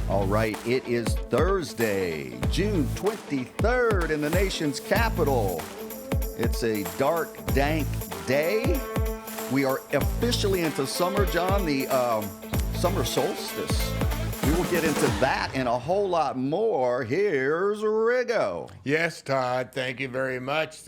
All right, it is Thursday, June 23rd in the nation's capital. It's a dark, dank day. We are officially into summer, John, the summer solstice. We will get into that and a whole lot more. Here's Riggo. Yes, Todd, thank you very much.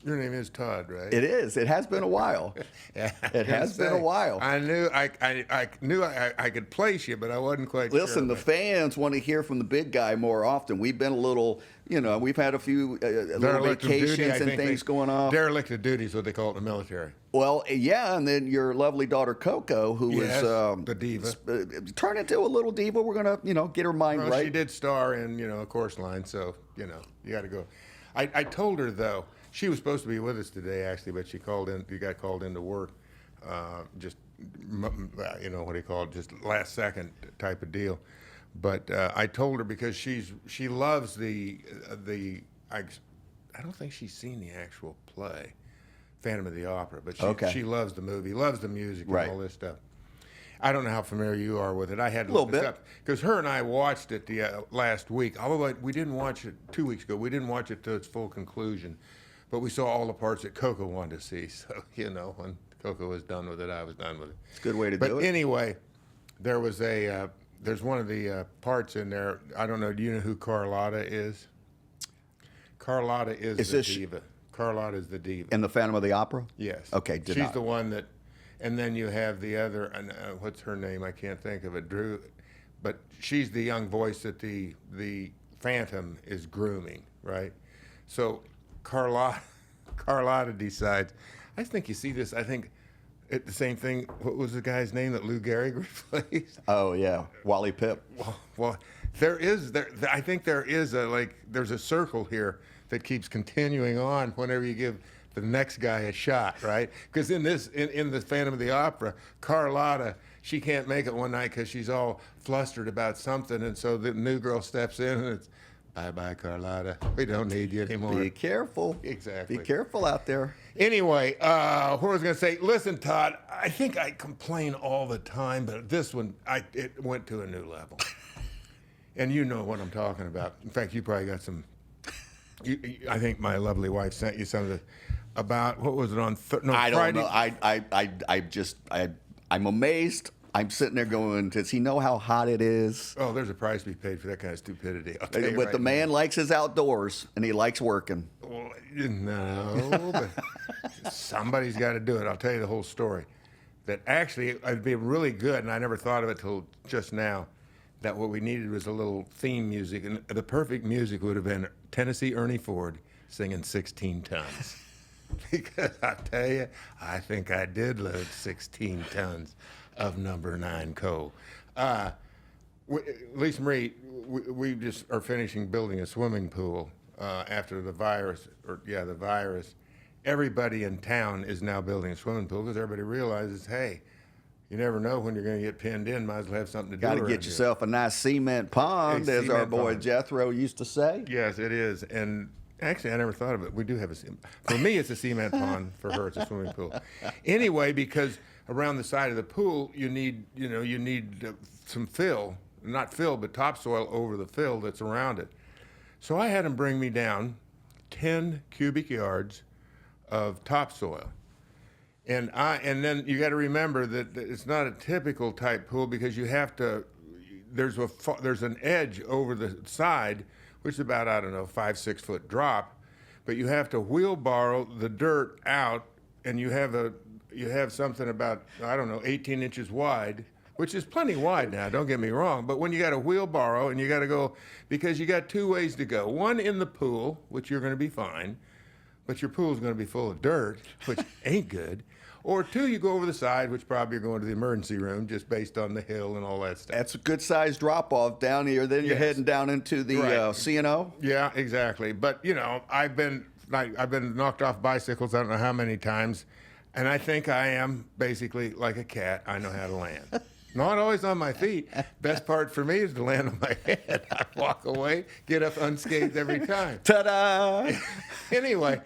Your name is Todd, right? It is. It has been a while. Yeah, It has been a while. I knew I could place you, but I wasn't quite sure. Listen, the fans want to hear from the big guy more often. We've been a little, we've had a few little vacations and things going on. Derelict of duty is what they call it in the military. Well, yeah, and then your lovely daughter Coco, who Yes, is the diva. Turned into a little diva. We're gonna, get her mind Well, right. she did star in, a course line, so, you got to go. I told her, though, she was supposed to be with us today, actually, but she got called into work, just, what do you call it, just last second type of deal. But I told her because she loves I don't think she's seen the actual play, Phantom of the Opera, but she loves the movie, loves the music, Right. and all this stuff. I don't know how familiar you are with it. I had to Little look this bit. up because her and I watched it the last week. Although we didn't watch it 2 weeks ago. We didn't watch it to its full conclusion, but we saw all the parts that Coco wanted to see. So when Coco was done with it, I was done with it. It's a good way to do But it. anyway, there's one of the parts in there. I don't know. Do you know who Carlotta is? Carlotta is the diva. Carlotta is the diva. In the Phantom of the Opera? Yes. Okay, She's the one that, and then you have the other, what's her name? I can't think of it. Drew, but she's the young voice that the Phantom is grooming, right? So Carlotta decides, I think you see this, I think the same thing, what was the guy's name that Lou Gehrig replaced? Oh, yeah. Wally Pipp. Well, I think there's a circle here that keeps continuing on whenever you give the next guy a shot, right? Because in the Phantom of the Opera, Carlotta, she can't make it one night because she's all flustered about something, and so the new girl steps in and it's, bye-bye, Carlotta. We don't need you anymore. Be careful. Exactly. Be careful out there. Anyway, what was I going to say? Listen, Todd, I think I complain all the time, but this one, it went to a new level. And you know what I'm talking about. In fact, you probably got some. I think my lovely wife sent you some of the about what was it on? I don't Friday? know. I'm amazed. I'm sitting there going, does he know how hot it is? Oh, there's a price to be paid for that kind of stupidity. I'll tell you But right the man likes his outdoors and he likes working. Well, no, but somebody's got to do it. I'll tell you the whole story. That actually it'd be really good, and I never thought of it till just now. That what we needed was a little theme music, and the perfect music would have been Tennessee Ernie Ford singing 16 Tons. Because I tell you, I think I did load 16 tons of number 9 coal. Lisa Marie, we just are finishing building a swimming pool after the virus. Everybody in town is now building a swimming pool because everybody realizes, hey, you never know when you're going to get pinned in. Might as well have something to do. Got to get yourself a nice cement pond, as our boy Jethro used to say. Yes, it is. And actually, I never thought of it. We do have for me, it's a cement pond. For her, it's a swimming pool. Anyway, because around the side of the pool, you need some fill, not fill, but topsoil over the fill that's around it. So I had them bring me down 10 cubic yards of topsoil. And then you got to remember that it's not a typical type pool because you have to. There's an edge over the side, which is about 5-6 foot drop, but you have to wheelbarrow the dirt out, and you have something about 18 inches wide, which is plenty wide now. Don't get me wrong, but when you got to wheelbarrow and you got to go because you got 2 ways to go. One in the pool, which you're going to be fine, but your pool's going to be full of dirt, which ain't good. Or 2, you go over the side, which probably you're going to the emergency room just based on the hill and all that stuff. That's a good sized drop off down here. Then you're heading down into the CNO. Yeah, exactly. But I've been knocked off bicycles I don't know how many times, and I think I am basically like a cat. I know how to land. Not always on my feet. Best part for me is to land on my head. I walk away, get up unscathed every time. Ta-da! Anyway,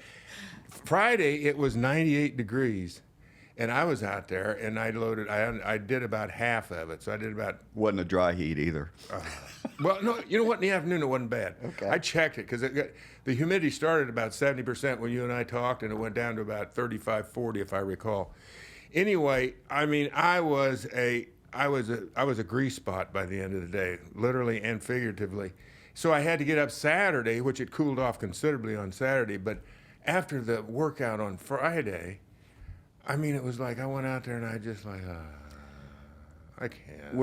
Friday it was 98 degrees. And I was out there, and I did about half of it. So I did about, Wasn't a dry heat either. well, no, you know what? In the afternoon, it wasn't bad. Okay. I checked it because the humidity started about 70% when you and I talked, and it went down to about 35, 40, if I recall. Anyway, I mean, I was a grease spot by the end of the day, literally and figuratively. So I had to get up Saturday, which it cooled off considerably on Saturday. But after the workout on Friday, I mean, it was like I went out there and I just like, I can't.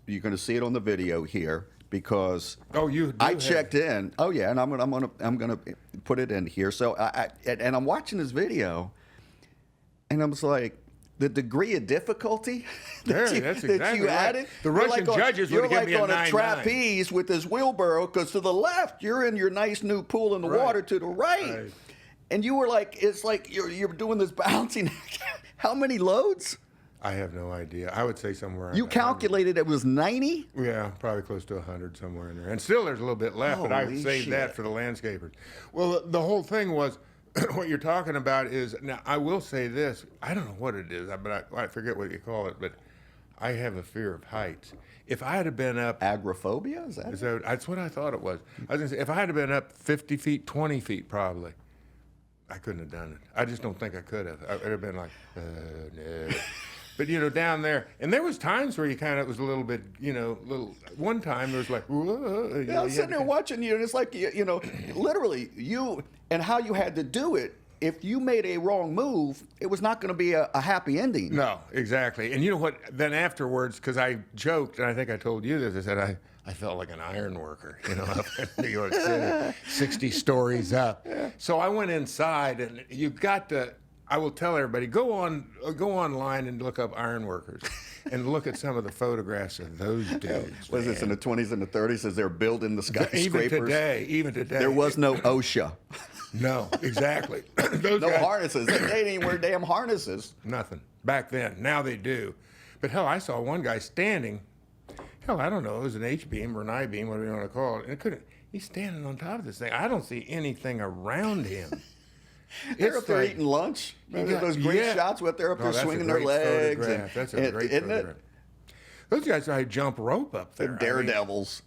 You're gonna see it on the video here because you I do checked in. Oh yeah, and I'm gonna put it in here. So and I'm watching this video, and I was like, the degree of difficulty that's exactly that you right. added. The Russian judges would have given me a 9-9. You're like on a trapeze with this wheelbarrow because to the left you're in your nice new pool in the water. To the right. And you were like, it's like you're doing this balancing. How many loads? I have no idea. I would say somewhere. You calculated it was 90? Yeah, probably close to 100 somewhere in there. And still there's a little bit left, but I saved that for the landscapers. Well, the whole thing was, what you're talking about is, now I will say this, I don't know what it is, but I forget what you call it, but I have a fear of heights. If I had been up... Agoraphobia? Is that it? That's what I thought it was. I was going to say, if I had been up 50 feet, 20 feet probably, I couldn't have done it. I just don't think I could have. I would have been like, no. But, down there, and there was times where you kind of was a little bit, one time there was like, whoa. I was sitting there watching you, and it's like, literally, you, and how you had to do it, if you made a wrong move, it was not going to be a happy ending. No, exactly. And you know what, then afterwards, because I joked, and I think I told you this, I said, I felt like an iron worker, up in New York City, 60 stories up. So I went inside, and you got to, I will tell everybody, go online and look up iron workers and look at some of the photographs of those dudes. Was this in the 20s and the 30s as they're building the skyscrapers? Even today. There was no OSHA. No, exactly. No guys, harnesses. They didn't even wear damn harnesses. Nothing. Back then. Now they do. But hell, I saw one guy standing. Hell, I don't know. It was an H-beam or an I-beam, whatever you want to call it. And he's standing on top of this thing. I don't see anything around him. They're up there eating lunch. Those great shots with they're up there swinging their legs. That's a great photograph. Those guys had jump rope up there. They're daredevils.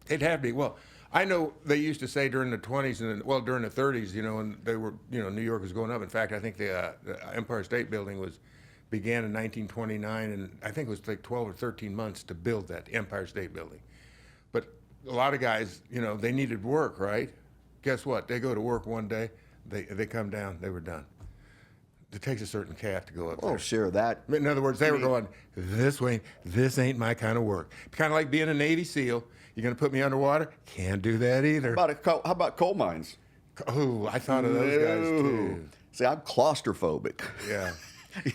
They'd have to be. Well, I know they used to say during the 20s and during the 30s, and they were, New York was going up. In fact, I think the Empire State Building began in 1929, and I think it was like 12 or 13 months to build that Empire State Building. But a lot of guys, they needed work, right? Guess what? They go to work one day, they come down, they were done. It takes a certain cat to go up there. Oh, sure, that. In other words, they were going, this ain't my kind of work. Kind of like being a Navy SEAL. You're going to put me underwater? Can't do that either. How about coal mines? Oh, I thought of those guys too. See, I'm claustrophobic. Yeah.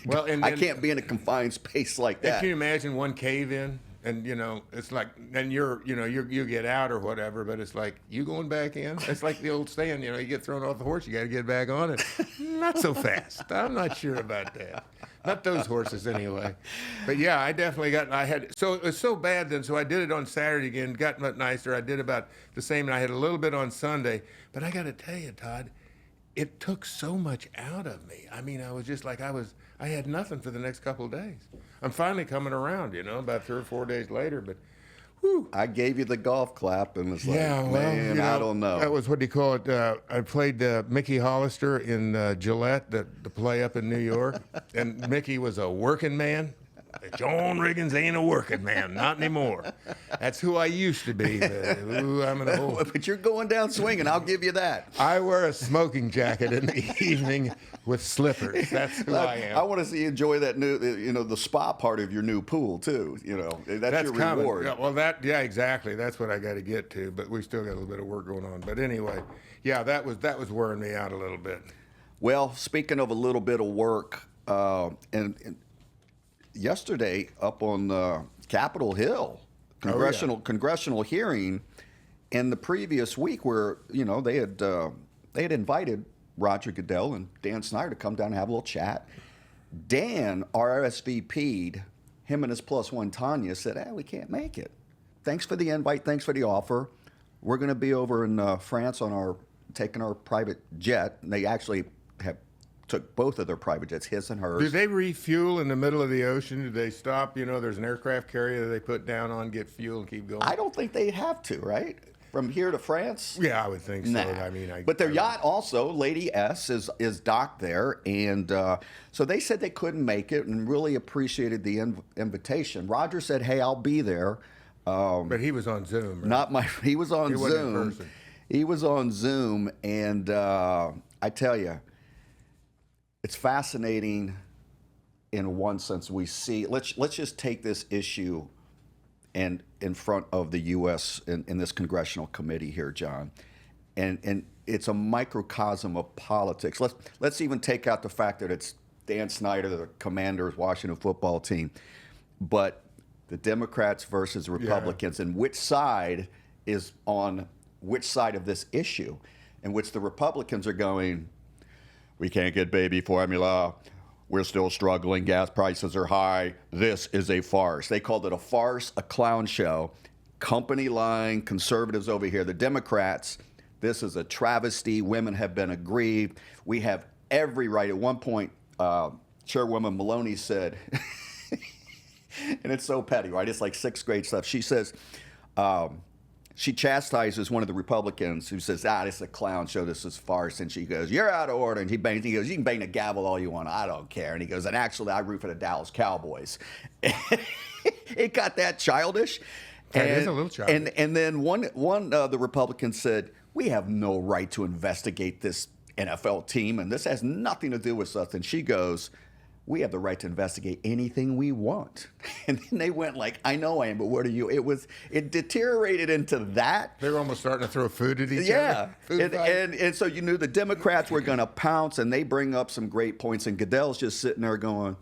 Well, and I can't be in a confined space like that. Can you imagine one cave in? And it's like, and you get out or whatever, but it's like, you going back in? It's like the old saying, you get thrown off the horse, you got to get back on it. Not so fast. I'm not sure about that. Not those horses anyway. But yeah, so it was so bad then, so I did it on Saturday again, got much nicer. I did about the same, and I had a little bit on Sunday. But I got to tell you, Todd, it took so much out of me. I mean, I was just like, I had nothing for the next couple of days. I'm finally coming around, about 3 or 4 days later, but whew. I gave you the golf clap and was like, man, I don't know. That was, what do you call it? I played Mickey Hollister in Gillette, the play up in New York, and Mickey was a working man. John Riggins ain't a working man, not anymore. That's who I used to be. But you're going down swinging, I'll give you that. I wear a smoking jacket in the evening with slippers. That's who I am. I want to see you enjoy that new, the spa part of your new pool too. That's your reward. Yeah, well, exactly. That's what I got to get to. But we still got a little bit of work going on. But anyway, yeah, that was wearing me out a little bit. Well, speaking of a little bit of work, and yesterday up on Capitol Hill, congressional hearing, and the previous week where they had invited Roger Goodell and Dan Snyder to come down and have a little chat. Dan RSVP'd, him and his plus one Tanya said, we can't make it. Thanks for the invite, thanks for the offer. We're going to be over in France taking our private jet, and they actually have took both of their private jets, his and hers. Do they refuel in the middle of the ocean? Do they stop? There's an aircraft carrier that they put down on, get fuel, and keep going? I don't think they have to, right? From here to France? Yeah, I would think so. Nah. I but their yacht also, Lady S, is docked there. And so they said they couldn't make it and really appreciated the invitation. Roger said, hey, I'll be there. But he was on Zoom, right? He was on He wasn't in Zoom. person. He was on Zoom. And I tell you, it's fascinating in one sense. We see, let's just take this issue and in front of the U.S. in this Congressional Committee here, John, and it's a microcosm of politics. Let's even take out the fact that it's Dan Snyder, the Commanders, Washington football team, but the Democrats versus the Republicans, and which side is on which side of this issue, in which the Republicans are going, we can't get baby formula. We're still struggling. Gas prices are high. This is a farce. They called it a farce, a clown show. Company lying, conservatives over here. The Democrats, this is a travesty. Women have been aggrieved. We have every right. At one point, Chairwoman Maloney said, and it's so petty, right? It's like sixth grade stuff. She says, she chastises one of the Republicans who says, this is a clown show, this is farce. And she goes, you're out of order. And he goes, you can bang the gavel all you want, I don't care. And he goes, and actually, I root for the Dallas Cowboys. It got that childish. That is a little childish. And then one the Republicans said, we have no right to investigate this NFL team, and this has nothing to do with us. And she goes, we have the right to investigate anything we want. And then they went like, I know I am, but what are you? It deteriorated into that. They were almost starting to throw food at each other. And so you knew the Democrats were going to pounce, and they bring up some great points. And Goodell's just sitting there going,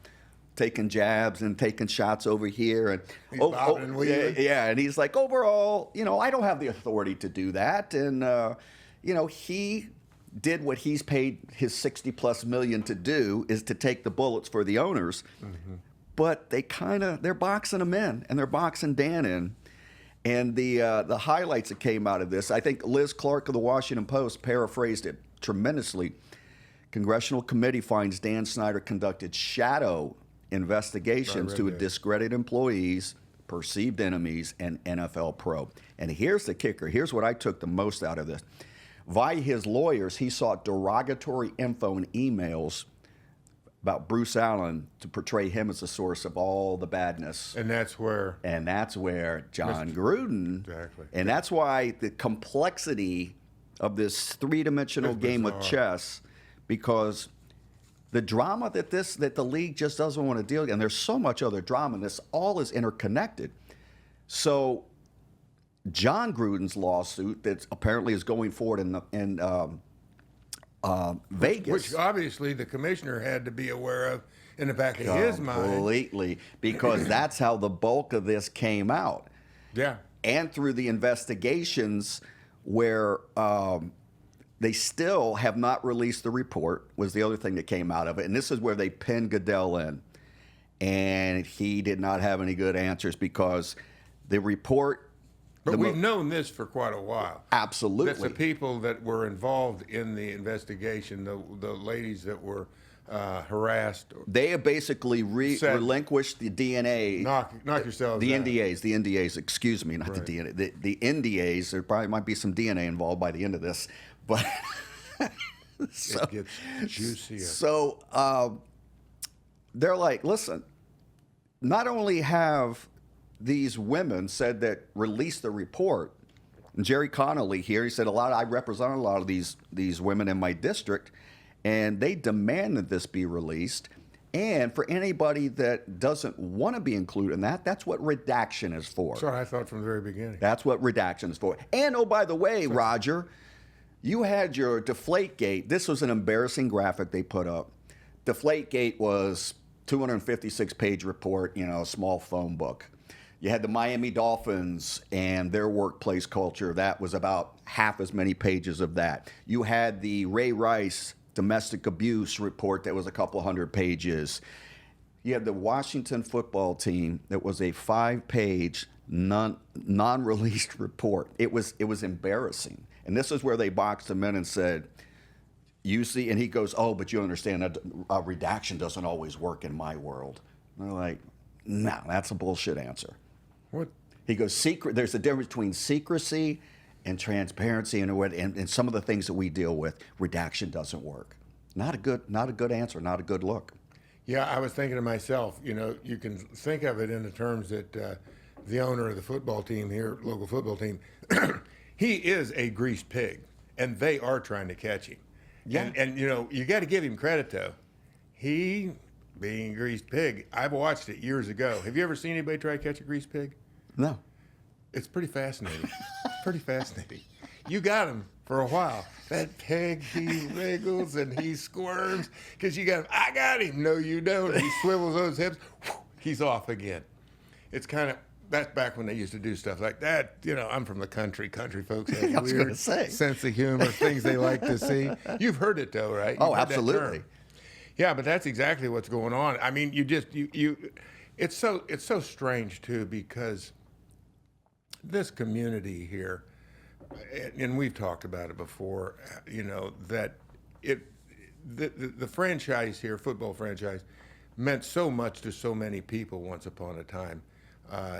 taking jabs and taking shots over here. And and he's like, overall, I don't have the authority to do that. And, he did what he's paid his $60+ million to do, is to take the bullets for the owners. Mm-hmm. But they're boxing them in, and they're boxing Dan in. And the highlights that came out of this, I think Liz Clark of the Washington Post paraphrased it tremendously. Congressional Committee finds Dan Snyder conducted shadow investigations to discredit employees, perceived enemies, and NFL probe. And here's the kicker. Here's what I took the most out of this. Via his lawyers, he sought derogatory info and emails about Bruce Allen to portray him as the source of all the badness. And that's where John Gruden. Exactly. And that's why the complexity of this three-dimensional game of chess, because the drama that the league just doesn't want to deal with, and there's so much other drama, and this all is interconnected. So John Gruden's lawsuit that apparently is going forward in Vegas. Which obviously the commissioner had to be aware of in the back of his mind. Completely, because that's how the bulk of this came out. Yeah. And through the investigations where they still have not released the report, was the other thing that came out of it. And this is where they pinned Goodell in. And he did not have any good answers, because the report... But we've known this for quite a while. Absolutely. That's the people that were involved in the investigation, the ladies that were harassed. They have basically relinquished the DNA. Knock yourselves the out. The NDAs, excuse me, not the DNA. The NDAs, there probably might be some DNA involved by the end of this. But it gets juicier. So they're like, listen, not only have these women said that released the report, and Jerry Connolly here, he said I represent a lot of these women in my district, and they demand that this be released. And for anybody that doesn't want to be included in that, that's what redaction is for. That's what I thought from the very beginning. That's what redaction is for. And oh, by the way, Roger, you had your Deflategate. This was an embarrassing graphic they put up. Deflategate was 256-page report, a small phone book. You had the Miami Dolphins and their workplace culture. That was about half as many pages of that. You had the Ray Rice domestic abuse report that was a couple hundred pages. You had the Washington football team that was a 5-page non-released report. It was embarrassing. And this is where they boxed them in and said, You see, and he goes, oh, but you understand that redaction doesn't always work in my world. And they're like, no, that's a bullshit answer. What? He goes, there's a difference between secrecy and transparency and some of the things that we deal with. Redaction doesn't work. Not a good answer, not a good look. Yeah, I was thinking to myself, you can think of it in the terms that the owner of the football team here, local football team, he is a greased pig, and they are trying to catch him. Yeah. And you got to give him credit, though. He, being a greased pig, I've watched it years ago. Have you ever seen anybody try to catch a greased pig? No. It's pretty fascinating. Pretty fascinating. You got him for a while. That pig, he wriggles and he squirms because you got him. I got him. No, you don't. He swivels those hips. Whew, he's off again. It's kind of, that's back when they used to do stuff like that. I'm from the country. Country folks have a weird sense of humor, things they like to see. You've heard it, though, right? Oh, absolutely. Yeah, but that's exactly what's going on. I mean, it's so strange, too, because this community here, and we've talked about it before, that the franchise here, football franchise, meant so much to so many people once upon a time.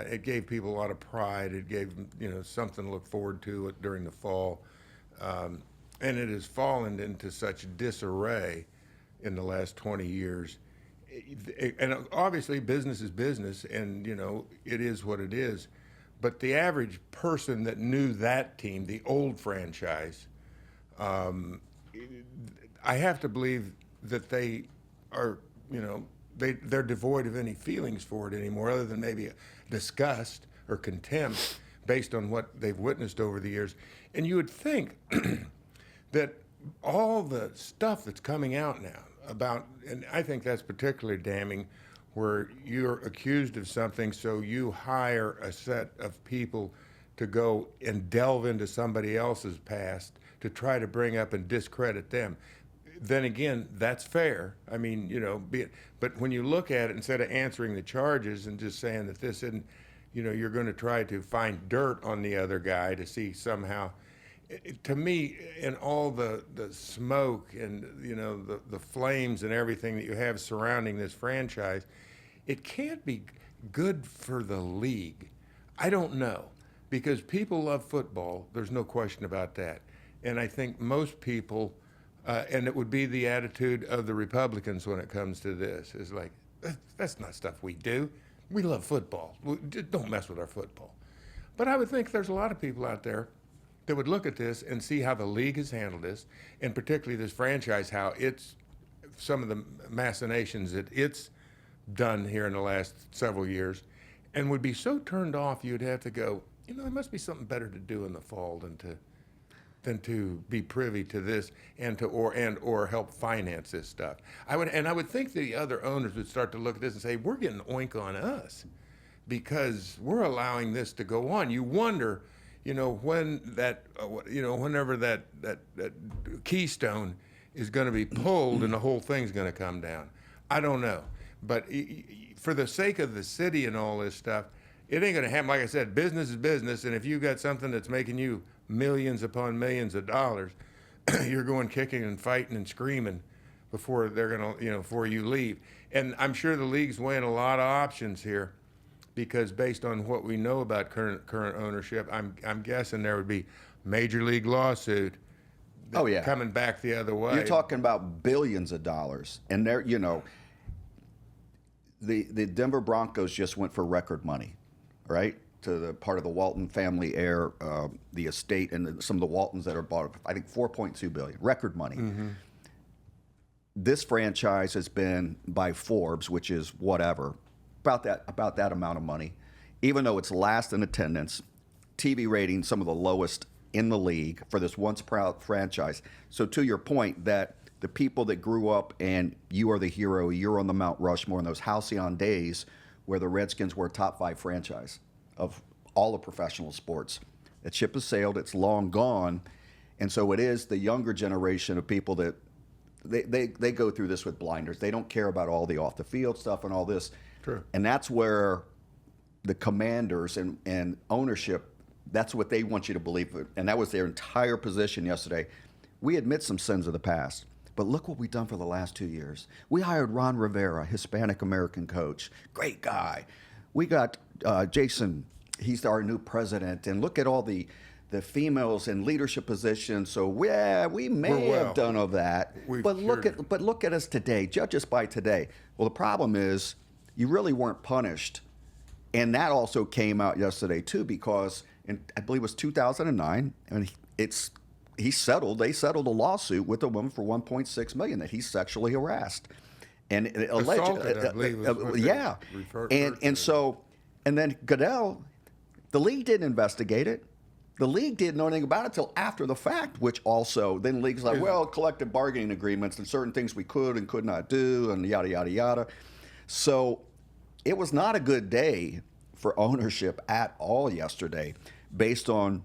It gave people a lot of pride. It gave them, something to look forward to during the fall. And it has fallen into such disarray in the last 20 years. And obviously business is business, and, it is what it is. But the average person that knew that team, the old franchise, I have to believe that they are, they're devoid of any feelings for it anymore, other than maybe disgust or contempt based on what they've witnessed over the years. And you would think that all the stuff that's coming out now about, and I think that's particularly damning, where you're accused of something, so you hire a set of people to go and delve into somebody else's past to try to bring up and discredit them. Then again, that's fair. I mean, but when you look at it, instead of answering the charges and just saying that this isn't, you're going to try to find dirt on the other guy to see somehow. To me, in all the smoke and, the flames and everything that you have surrounding this franchise, it can't be good for the league. I don't know, because people love football. There's no question about that. And I think most people, and it would be the attitude of the Republicans when it comes to this, is like, that's not stuff we do. We love football. Don't mess with our football. But I would think there's a lot of people out there that would look at this and see how the league has handled this, and particularly this franchise, how it's, some of the machinations that it's done here in the last several years, and would be so turned off you'd have to go, there must be something better to do in the fall than to be privy to this and or help finance this stuff. I would think the other owners would start to look at this and say, we're getting oink on us because we're allowing this to go on. You wonder, when that, whenever that keystone is going to be pulled and the whole thing's going to come down. I don't know. But for the sake of the city and all this stuff, it ain't going to happen. Like I said, business is business, and if you got something that's making you millions upon millions of dollars, you're going kicking and fighting and screaming before they're going to, before you leave. And I'm sure the league's weighing a lot of options here, because based on what we know about current ownership, I'm guessing there would be major league lawsuit. Oh yeah, coming back the other way. You're talking about billions of dollars, and they're, The Denver Broncos just went for record money, right? To the part of the Walton family heir, the estate, and some of the Waltons that are bought, I think $4.2 billion, record money. Mm-hmm. This franchise has been by Forbes, which is whatever, about that amount of money, even though it's last in attendance, TV ratings some of the lowest in the league for this once proud franchise. So to your point, that the people that grew up and you are the hero, you're on the Mount Rushmore in those halcyon days where the Redskins were a top 5 franchise of all of professional sports. That ship has sailed, it's long gone. And so it is the younger generation of people that they go through this with blinders. They don't care about all the off the field stuff and all this. True. And that's where the Commanders and ownership, that's what they want you to believe. And that was their entire position yesterday. We admit some sins of the past. But look what we've done for the last 2 years. We hired Ron Rivera, Hispanic American coach, great guy. We got Jason, he's our new president, and look at all the females in leadership positions. So yeah, we may have done all that, but look at us today. Judge us by today. Well, the problem is you really weren't punished, and that also came out yesterday too, because I believe it was 2009, and they settled a lawsuit with a woman for $1.6 million that he sexually harassed and assaulted, I believe, yeah, and then Goodell, the league didn't investigate it. The league didn't know anything about it until after the fact, which also then the league's like, well, collective bargaining agreements and certain things we could and could not do, and yada yada yada. So it was not a good day for ownership at all yesterday, based on.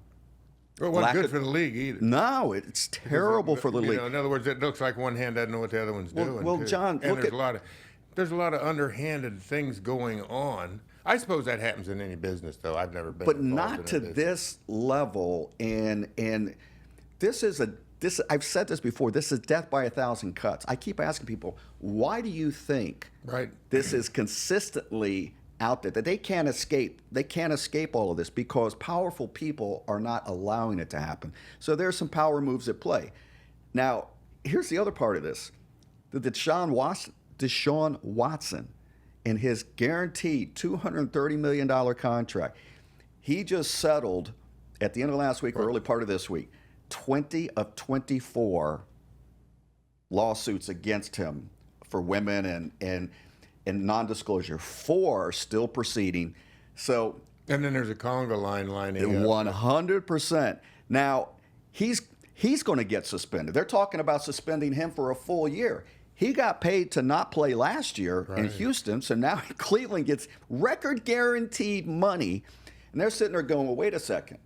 Well, it wasn't good for the league either. No, it's terrible for the league. In other words, it looks like one hand doesn't know what the other one's doing. Well, John, and there's a lot of underhanded things going on. I suppose that happens in any business, though. I've never been, but not to this level. And this is I've said this before. This is death by 1,000 cuts. I keep asking people, why do you think this is consistently out there, that they can't escape all of this? Because powerful people are not allowing it to happen. So there's some power moves at play. Now, here's the other part of this. The Deshaun Watson and his guaranteed $230 million contract, he just settled at the end of last week or early part of this week, 20 of 24 lawsuits against him for women and non-disclosure. 4 are still proceeding. So, and then there's a conga line lining up. 100%. Now, he's going to get suspended. They're talking about suspending him for a full year. He got paid to not play last year in Houston, so now Cleveland gets record guaranteed money. And they're sitting there going, well, wait a second.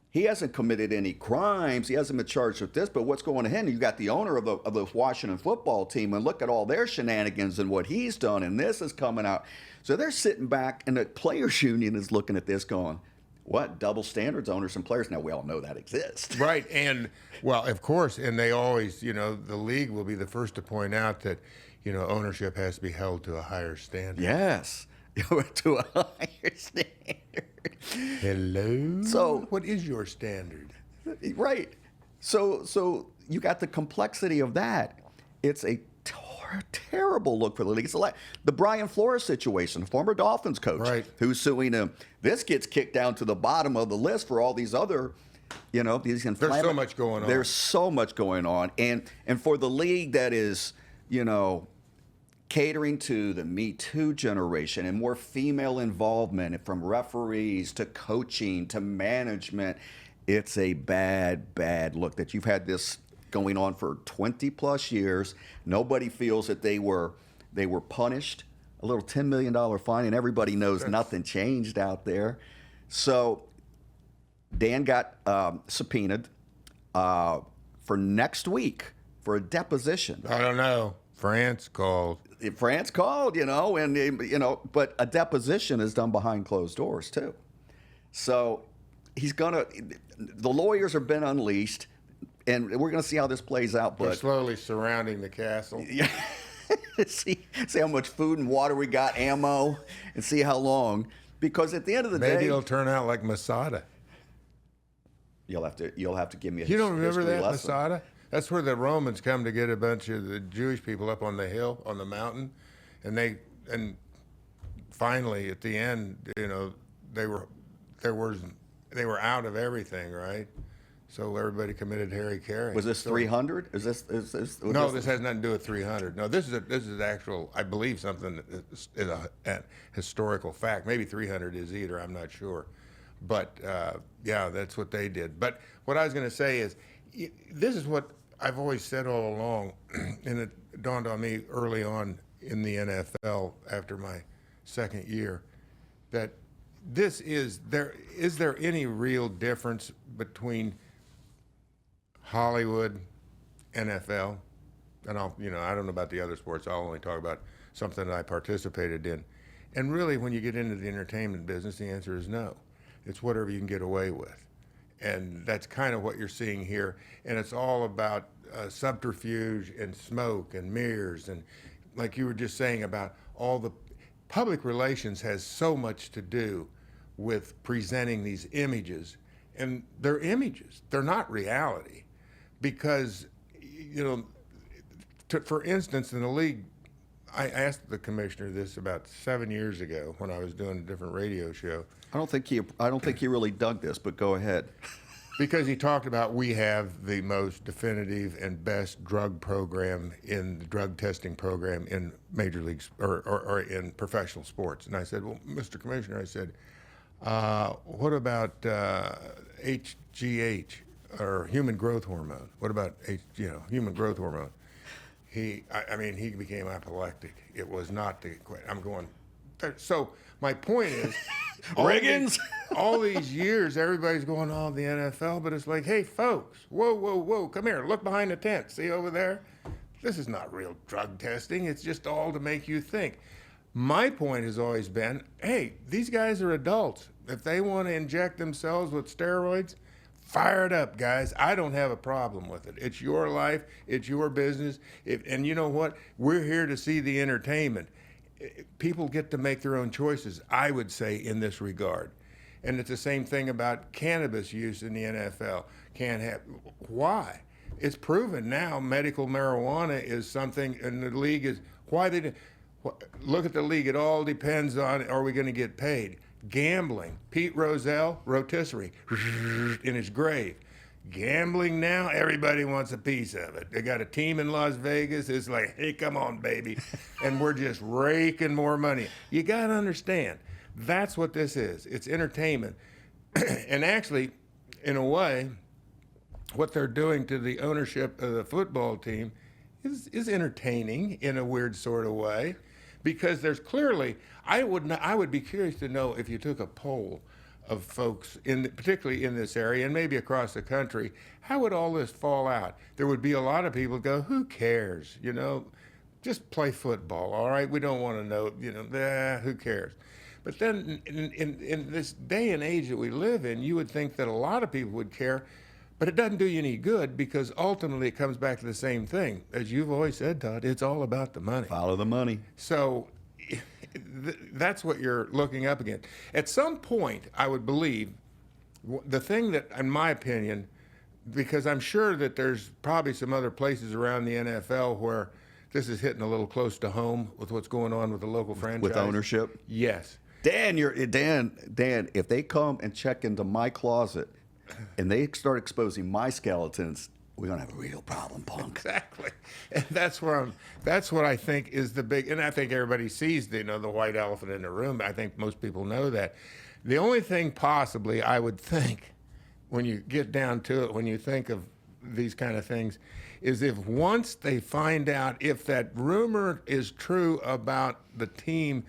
He hasn't committed any crimes. He hasn't been charged with this. But what's going on? You got the owner of the Washington football team, and look at all their shenanigans and what he's done, and this is coming out. So they're sitting back, and the players' union is looking at this going, what? Double standards, owners and players? Now, we all know that exists. Right. And, well, of course, and they always, the league will be the first to point out that, ownership has to be held to a higher standard. Yes. To a higher standard. Hello? So, what is your standard? Right. So you got the complexity of that. It's a terrible look for the league. It's like the Brian Flores situation, former Dolphins coach, who's suing him. This gets kicked down to the bottom of the list for all these other, these inflammatory. There's so much going on. There's so much going on. And for the league that is, catering to the Me Too generation and more female involvement from referees to coaching to management, it's a bad, bad look that you've had this going on for 20 plus years. Nobody feels that they were punished. A little $10 million fine, and everybody knows nothing changed out there. So Dan got subpoenaed for next week for a deposition. I don't know. France called, but a deposition is done behind closed doors too. So the lawyers have been unleashed, and we're gonna see how this plays out. But they're slowly surrounding the castle. Yeah. see how much food and water we got, ammo, and see how long. Because at the end of the day, maybe it'll turn out like Masada. You'll have to give me a You don't remember that lesson. Masada? That's where the Romans come to get a bunch of the Jewish people up on the hill, on the mountain, and finally at the end, they were out of everything, right? So everybody committed Harry-Carry. Was this 300? No, this has nothing to do with 300. No, this is actual, I believe, something that is a historical fact. Maybe 300 is either. I'm not sure, but yeah, that's what they did. But what I was going to say is, this is what I've always said all along, and it dawned on me early on in the NFL after my second year, that is there any real difference between Hollywood, NFL, and I don't know about the other sports. I'll only talk about something that I participated in. And really, when you get into the entertainment business, the answer is no. It's whatever you can get away with. And that's kind of what you're seeing here. And it's all about subterfuge and smoke and mirrors, and like you were just saying about all the public relations has so much to do with presenting these images, and they're images. They're not reality, because for instance, in the league, I asked the commissioner this about 7 years ago when I was doing a different radio show. I don't think he really dug this, but go ahead. Because he talked about we have the most definitive and best drug program in the drug testing program in major leagues or in professional sports. And I said, well, Mr. Commissioner, I said, what about HGH or human growth hormone? What about human growth hormone? He became apoplectic. It was not the. I'm going. So my point is, Riggins. All these years, everybody's going, oh, the NFL, but it's like, hey, folks, whoa, come here, look behind the tent. See over there? This is not real drug testing. It's just all to make you think. My point has always been, hey, these guys are adults. If they want to inject themselves with steroids, fire it up, guys. I don't have a problem with it. It's your life. It's your business. And you know what? We're here to see the entertainment. People get to make their own choices, I would say, in this regard. And it's the same thing about cannabis use in the NFL. Why? It's proven now medical marijuana is something, and the league is, look at the league. It all depends on, are we going to get paid? Gambling. Pete Rozelle, rotisserie, in his grave. Gambling now, everybody wants a piece of it. They got a team in Las Vegas. It's like, hey, come on, baby. And we're just raking more money. You got to understand, that's what this is. It's entertainment. And actually, in a way, what they're doing to the ownership of the football team is entertaining in a weird sort of way. Because there's clearly, I would be curious to know if you took a poll of folks, particularly in this area and maybe across the country, how would all this fall out? There would be a lot of people go, who cares? Just play football, all right? We don't want to know, who cares? But then in this day and age that we live in, you would think that a lot of people would care, but it doesn't do you any good, because ultimately it comes back to the same thing. As you've always said, Todd, it's all about the money. Follow the money. So that's what you're looking up against. At some point, I would believe, the thing that, in my opinion, because I'm sure that there's probably some other places around the NFL where this is hitting a little close to home with what's going on with the local franchise. With ownership? Yes. Dan, if they come and check into my closet and they start exposing my skeletons, we're gonna have a real problem, punk. Exactly, and that's what I think is the big. And I think everybody sees the white elephant in the room. I think most people know that. The only thing possibly I would think, when you get down to it, when you think of these kind of things, is if once they find out if that rumor is true about the team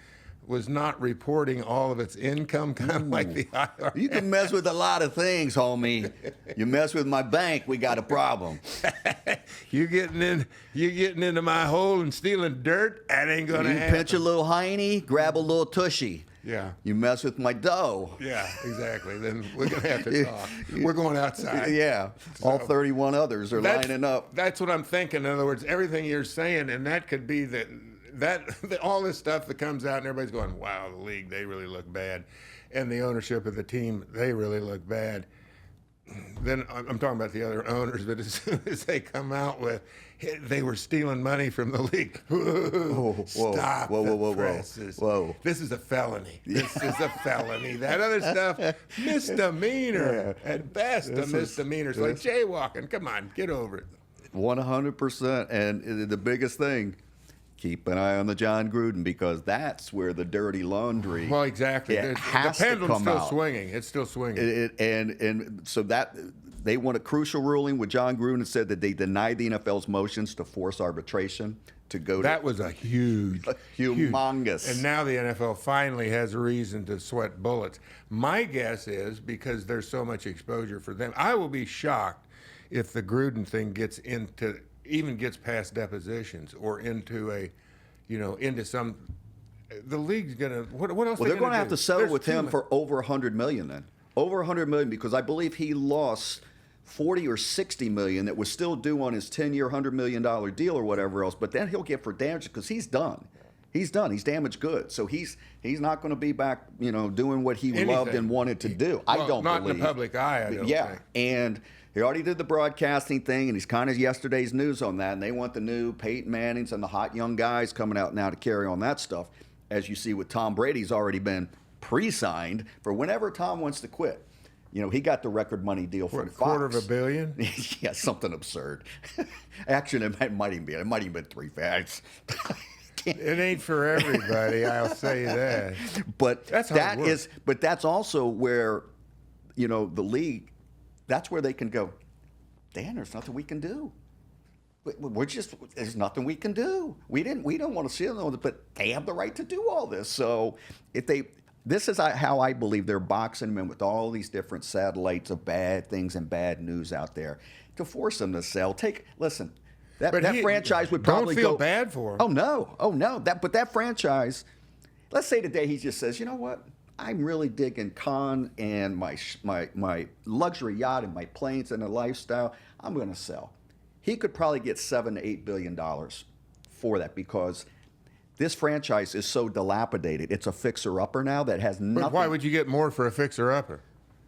was not reporting all of its income, kind of like the IRS. You can mess with a lot of things, homie. You mess with my bank, we got a problem. You getting into my hole and stealing dirt? That ain't gonna happen. You pinch a little hiney, grab a little tushy. Yeah. You mess with my dough. Yeah, exactly. Then we're gonna have to talk. We're going outside. Yeah. So, all 31 others are lining up. That's what I'm thinking. In other words, everything you're saying, and that could be all this stuff that comes out and everybody's going, wow, the league, they really look bad. And the ownership of the team, they really look bad. Then I'm talking about the other owners, but as soon as they come out with, they were stealing money from the league. Stop the presses. Whoa. This is a felony. This is a felony. That other stuff, misdemeanor. Yeah. At best, a misdemeanor. It's like jaywalking. Come on, get over it. 100%. And the biggest thing, keep an eye on the John Gruden, because that's where the dirty laundry. Well, exactly. The pendulum's still swinging. It's still swinging. And so that they want a crucial ruling with John Gruden said that they denied the NFL's motions to force arbitration to go. That was a humongous. Huge. And now the NFL finally has a reason to sweat bullets. My guess is because there's so much exposure for them. I will be shocked if the Gruden thing gets past depositions or into some. The league's gonna. What else? Well, they're going to have to settle with him for for over $100 million then. Over $100 million, because I believe he lost $40 or $60 million that was still due on his 10-year, $100 million deal or whatever else. But then he'll get for damage because he's done. He's done. He's damaged goods. So he's not going to be back, doing what he loved and wanted to do. Well, I don't not believe. in the public eye, I don't think. And he already did the broadcasting thing, and he's kind of yesterday's news on that. And they want the new Peyton Mannings and the hot young guys coming out now to carry on that stuff. As you see with Tom Brady's already been pre-signed for whenever Tom wants to quit. He got the record money deal from Fox. $250 million? Yeah, something absurd. Actually, it might even been 3 facts. It ain't for everybody, I'll say that. But that's how it works. But that's also where, the league, that's where they can go, Dan, there's nothing we can do. There's nothing we can do. We don't want to see them, but they have the right to do all this. So this is how I believe they're boxing them in with all these different satellites of bad things and bad news out there to force them to sell. Listen, that franchise would probably don't feel bad for him. Oh no. But that franchise, let's say today he just says, you know what? I'm really digging Con and my luxury yacht and my planes and the lifestyle. I'm going to sell. He could probably get $7 to $8 billion for that because this franchise is so dilapidated. It's a fixer-upper now that has nothing. But why would you get more for a fixer-upper?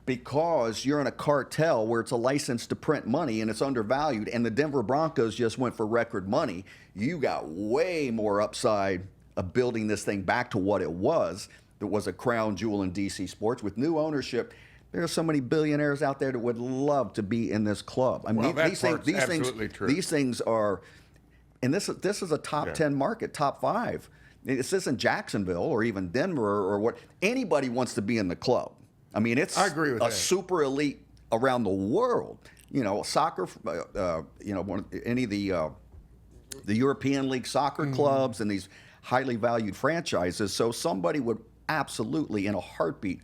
Because you're in a cartel where it's a license to print money and it's undervalued, and the Denver Broncos just went for record money. You got way more upside of building this thing back to what it was. That was a crown jewel in DC sports. With new ownership, there are so many billionaires out there that would love to be in this club. I mean, these things are, and this is a top 10 market, top 5. This isn't Jacksonville or even Denver or what. Anybody wants to be in the club. I mean, it's I agree with that. Super elite around the world. Soccer, any of the European League soccer clubs and these highly valued franchises. So somebody would absolutely, in a heartbeat,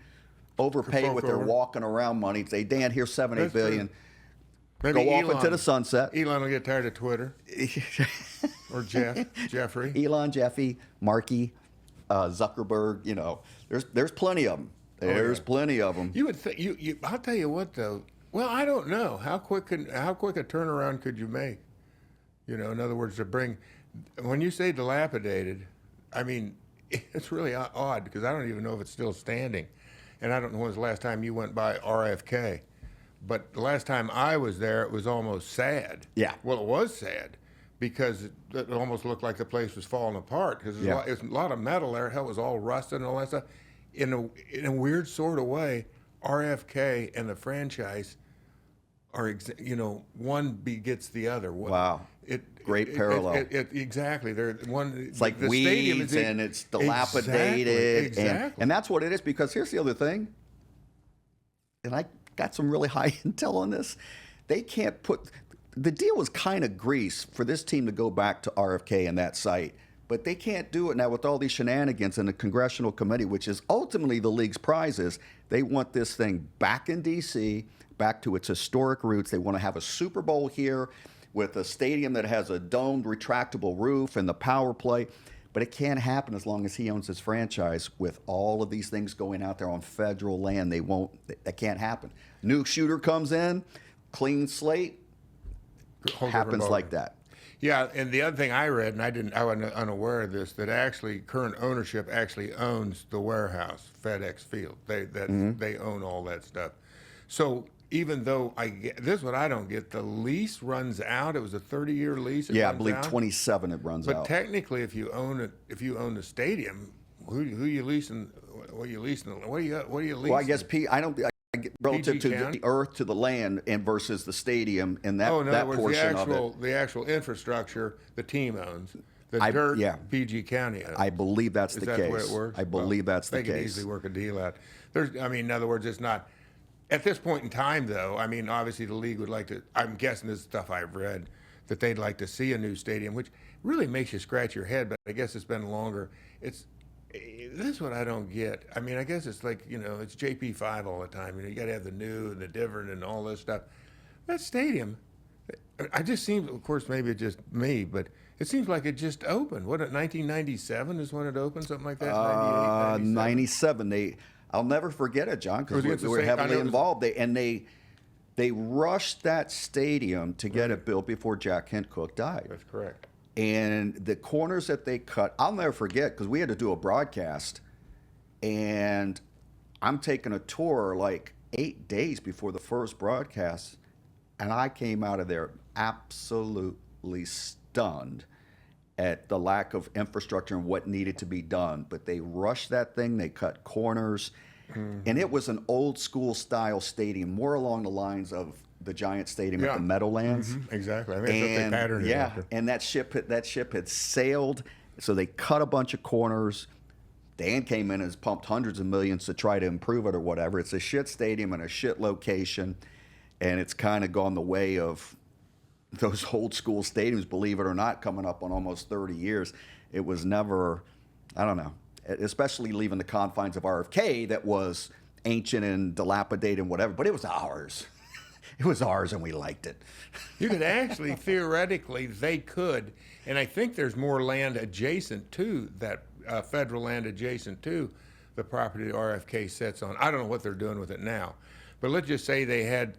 overpay with their walking around money. Say, Dan, here's $7-8 billion. Maybe go Elon, off into the sunset. Elon will get tired of Twitter. Or Jeffrey. Elon, Jeffy, Markey, Zuckerberg. There's plenty of them. There's plenty of them. You would think. I'll tell you what, though. Well, I don't know how quick a turnaround could you make? In other words, when you say dilapidated, I mean, it's really odd because I don't even know if it's still standing. And I don't know when was the last time you went by RFK. But the last time I was there, it was almost sad. Yeah. Well, it was sad because it almost looked like the place was falling apart because there's a lot of metal there. Hell, it was all rusted and all that stuff. In a weird sort of way, RFK and the franchise are, one begets the other. Wow. Great parallel. Exactly. It's like the weeds and it's dilapidated. Exactly. And that's what it is, because here's the other thing. And I got some really high intel on this. They can't the deal was kind of grease for this team to go back to RFK and that site. But they can't do it now with all these shenanigans in the Congressional Committee, which is ultimately the league's prizes. They want this thing back in D.C., back to its historic roots. They want to have a Super Bowl here with a stadium that has a domed, retractable roof and the power play. But it can't happen as long as he owns his franchise with all of these things going out there on federal land. That can't happen. New shooter comes in, clean slate, happens like that. Yeah, and the other thing I read, and I was unaware of this, that actually current ownership actually owns the warehouse, FedEx Field. They own all that stuff. So even though this is what I don't get, the lease runs out. It was a 30-year lease. I believe 27 it runs out. But technically, if you own the stadium, who you leasing? What are you leasing? What are you leasing? Well, I guess relative to the earth to the land and versus the stadium and that portion of it. The actual infrastructure the team owns. PG County owns. I believe that's the case. Is that the way it works? I believe that's the case. They could easily work a deal out. In other words, it's not. At this point in time, though, I mean, obviously the league would like to, I'm guessing this is stuff I've read, that they'd like to see a new stadium, which really makes you scratch your head, but I guess it's been longer. This is what I don't get. I mean, I guess it's like, it's JP5 all the time. You got to have the new and the different and all this stuff. That stadium, I just seems, of course, maybe it's just me, but it seems like it just opened. 1997 is when it opened, something like that? 97. I'll never forget it, John, because we were heavily involved. They rushed that stadium to get it built before Jack Hincook died. That's correct. And the corners that they cut, I'll never forget, because we had to do a broadcast, and I'm taking a tour like 8 days before the first broadcast, and I came out of there absolutely stunned at the lack of infrastructure and what needed to be done. But they rushed that thing, they cut corners, and it was an old school style stadium, more along the lines of the Giant Stadium at the Meadowlands. Exactly. I mean, that's what they patterned it after. And that ship had sailed, so they cut a bunch of corners. Dan came in and has pumped hundreds of millions to try to improve it or whatever. It's a shit stadium and a shit location, and it's kind of gone the way of those old school stadiums, believe it or not, coming up on almost 30 years. It was never, I don't know, especially leaving the confines of RFK that was ancient and dilapidated and whatever, but it was ours. It was ours, and we liked it. You could actually, theoretically, they could, and I think there's more land adjacent to that, federal land adjacent to the property the RFK sits on. I don't know what they're doing with it now, but let's just say they had,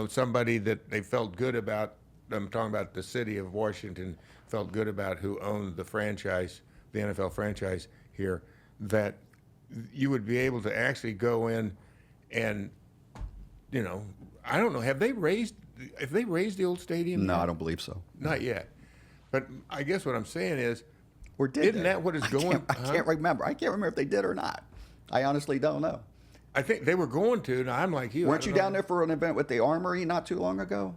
somebody that they felt good about. I'm talking about the city of Washington felt good about who owned the franchise, the NFL franchise here, that you would be able to actually go in and, I don't know, have they raised the old stadium? No, I don't believe so. Not yet. But I guess what I'm saying is, or did isn't they? that what is going? I can't remember. I can't remember if they did or not. I honestly don't know. I think they were going to, and I'm like you. Weren't you down there for an event with the Armory not too long ago?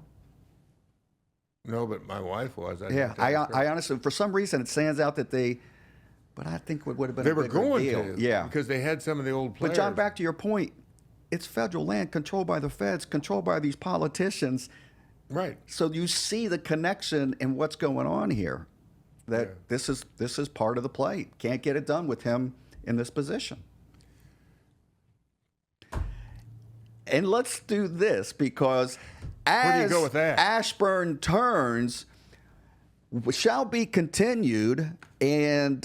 No, but my wife was. I honestly, for some reason, it stands out that but I think it would have been they a were bigger going deal. to, Yeah, because they had some of the old players. But John, back to your point, it's federal land controlled by the feds, controlled by these politicians. Right. So you see the connection and what's going on here. That this is part of the play. Can't get it done with him in this position. And let's do this, because Where do you as go with that? Ashburn turns, shall be continued, and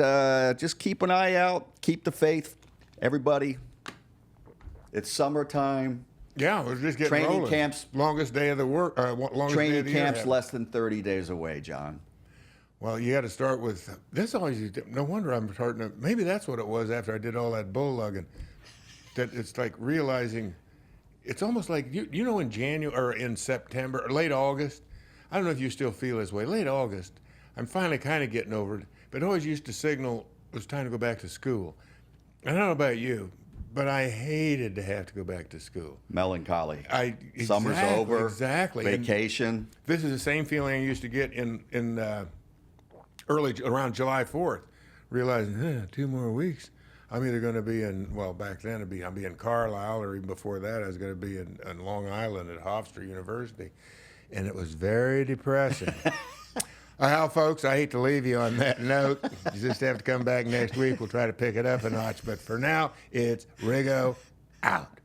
just keep an eye out, keep the faith, everybody. It's summertime. Yeah, we're just getting Training rolling. camps. Longest day of the work. Longest day of Training the year. camp's less than 30 days away, John. Well, you got to start with. This always. No wonder I'm starting to. Maybe that's what it was after I did all that bull lugging. That it's like realizing. It's almost like in January or in September or late August. I don't know if you still feel this way. Late August, I'm finally kind of getting over it. But it always used to signal it was time to go back to school. I don't know about you, but I hated to have to go back to school. Melancholy. Summer's over. Exactly. Vacation. And this is the same feeling I used to get in around July 4th, realizing 2 more weeks. I'm either going to be back then I'll be in Carlisle, or even before that I was going to be in Long Island at Hofstra University, and it was very depressing. Well, folks, I hate to leave you on that note. You just have to come back next week. We'll try to pick it up a notch, but for now, it's Riggo out.